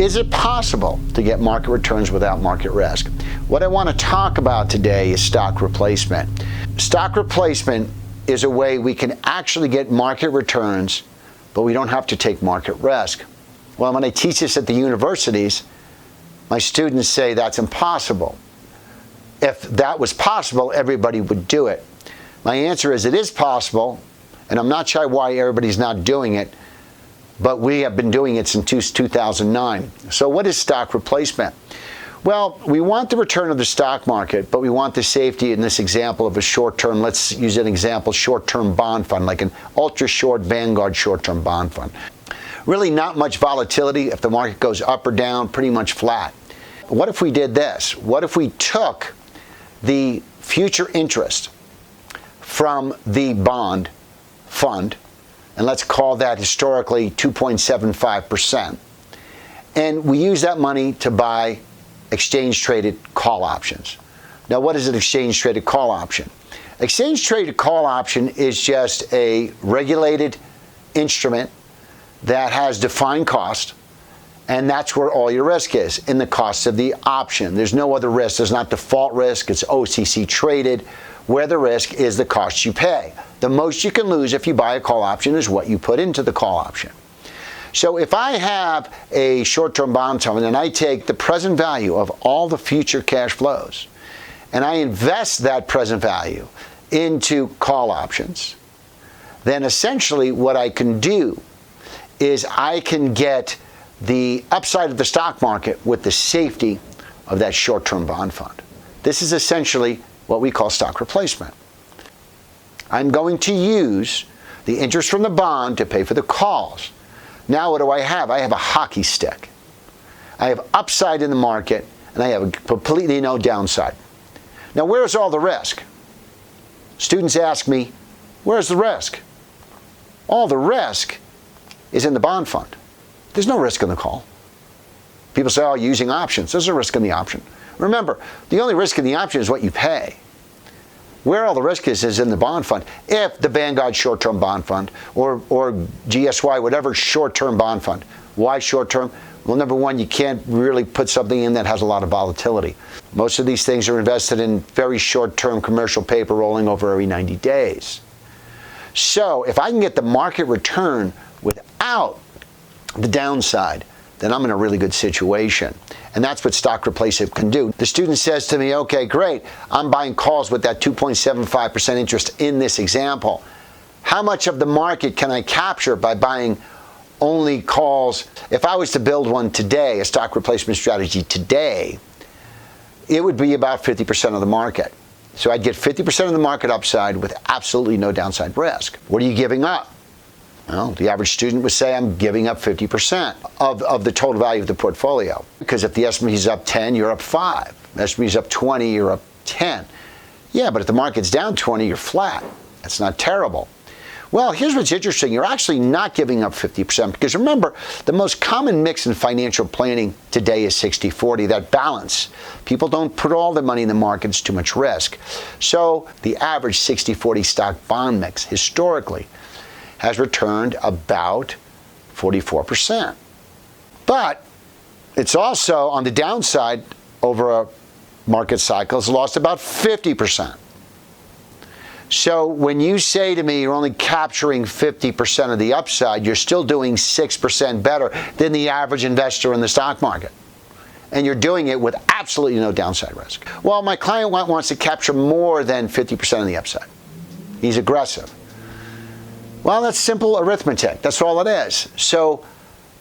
Is it possible to get market returns without market risk? What I want to talk about today is stock replacement. Stock replacement is a way we can actually get market returns, but we don't have to take market risk. Well, when I teach this at the universities, my students say that's impossible. If that was possible, everybody would do it. My answer is it is possible, and I'm not sure why everybody's not doing it, but we have been doing it since 2009. So what is stock replacement? Well, we want the return of the stock market, but we want the safety in this example of a short-term, let's use an example, short-term bond fund, like an ultra-short Vanguard short-term bond fund. Really not much volatility. If the market goes up or down, pretty much flat. What if we did this? What if we took the future interest from the bond fund, and let's call that historically 2.75%, and we use that money to buy exchange-traded call options. Now, what is an exchange-traded call option? Exchange-traded call option is just a regulated instrument that has defined cost, and that's where all your risk is, in the cost of the option. There's no other risk. There's not default risk. It's OCC traded, where the risk is the cost you pay. The most you can lose if you buy a call option is what you put into the call option. So if I have a short-term bond fund and I take the present value of all the future cash flows and I invest that present value into call options, then essentially what I can do is I can get the upside of the stock market with the safety of that short-term bond fund. This is essentially what we call stock replacement. I'm going to use the interest from the bond to pay for the calls. Now what do I have? I have a hockey stick. I have upside in the market, and I have completely no downside. Now where's all the risk? Students ask me, where's the risk? All the risk is in the bond fund. There's no risk in the call. People say, oh, using options. There's a risk in the option. Remember, the only risk in the option is what you pay. Where all the risk is in the bond fund. If the Vanguard short-term bond fund or GSY, whatever short-term bond fund. Why short-term? Well, number one, you can't really put something in that has a lot of volatility. Most of these things are invested in very short-term commercial paper rolling over every 90 days. So if I can get the market return without the downside, then I'm in a really good situation. And that's what stock replacement can do. The student says to me, okay, great, I'm buying calls with that 2.75% interest in this example. How much of the market can I capture by buying only calls? If I was to build one today, a stock replacement strategy today, it would be about 50% of the market. So I'd get 50% of the market upside with absolutely no downside risk. What are you giving up? Well, the average student would say I'm giving up 50% of the total value of the portfolio. Because if the S&P is up 10, you're up 5. The S&P is up 20, you're up 10. Yeah, but if the market's down 20, you're flat. That's not terrible. Well, here's what's interesting. You're actually not giving up 50% because remember, the most common mix in financial planning today is 60-40, that balance. People don't put all their money in the market, it's too much risk. So the average 60-40 stock bond mix historically has returned about 44%. But it's also, on the downside, over a market cycle, has lost about 50%. So when you say to me you're only capturing 50% of the upside, you're still doing 6% better than the average investor in the stock market. And you're doing it with absolutely no downside risk. Well, my client wants to capture more than 50% of the upside. He's aggressive. Well, that's simple arithmetic. That's all it is. So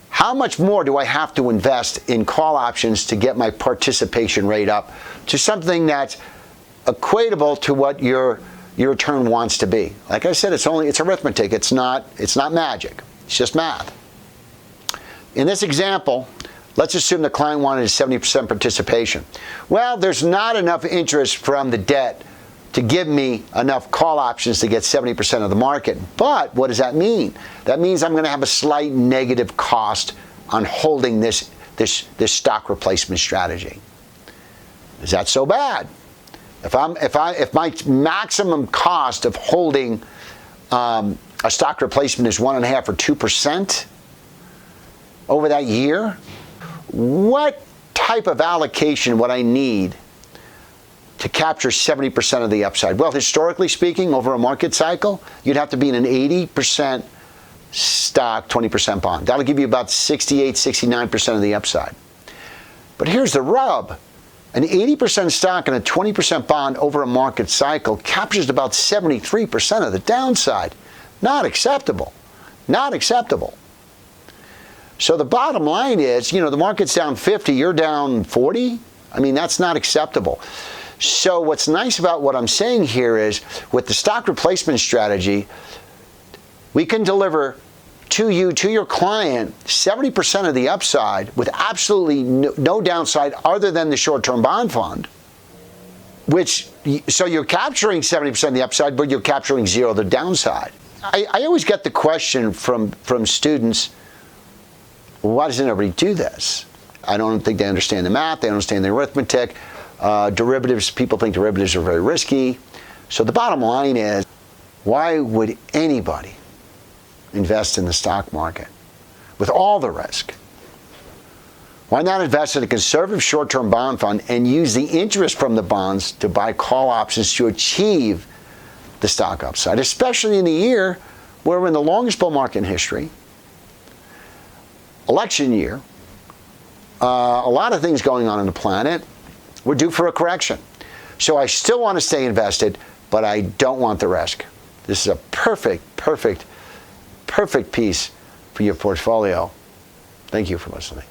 how much more do I have to invest in call options to get my participation rate up to something that's equatable to what your return wants to be? Like I said, it's arithmetic. It's not magic. It's just math. In this example, let's assume the client wanted a 70% participation. Well, there's not enough interest from the debt to give me enough call options to get 70% of the market. But what does that mean? That means I'm going to have a slight negative cost on holding this stock replacement strategy. Is that so bad? If my maximum cost of holding a stock replacement is 1.5 or 2% over that year, what type of allocation would I need to capture 70% of the upside? Well, historically speaking, over a market cycle, you'd have to be in an 80% stock, 20% bond. That'll give you about 68, 69% of the upside. But here's the rub. An 80% stock and a 20% bond over a market cycle captures about 73% of the downside. Not acceptable. Not acceptable. So the bottom line is, the market's down 50, you're down 40. I mean, that's not acceptable. So what's nice about what I'm saying here is, with the stock replacement strategy, we can deliver to you, to your client, 70% of the upside with absolutely no downside other than the short-term bond fund, so you're capturing 70% of the upside, but you're capturing zero of the downside. I always get the question from students, why doesn't everybody do this? I don't think they understand the math, they don't understand the arithmetic. Derivatives, people think derivatives are very risky. So the bottom line is, why would anybody invest in the stock market with all the risk? Why not invest in a conservative short-term bond fund and use the interest from the bonds to buy call options to achieve the stock upside, especially in a year where we're in the longest bull market in history, election year, a lot of things going on the planet. We're due for a correction. So I still want to stay invested, but I don't want the risk. This is a perfect piece for your portfolio. Thank you for listening.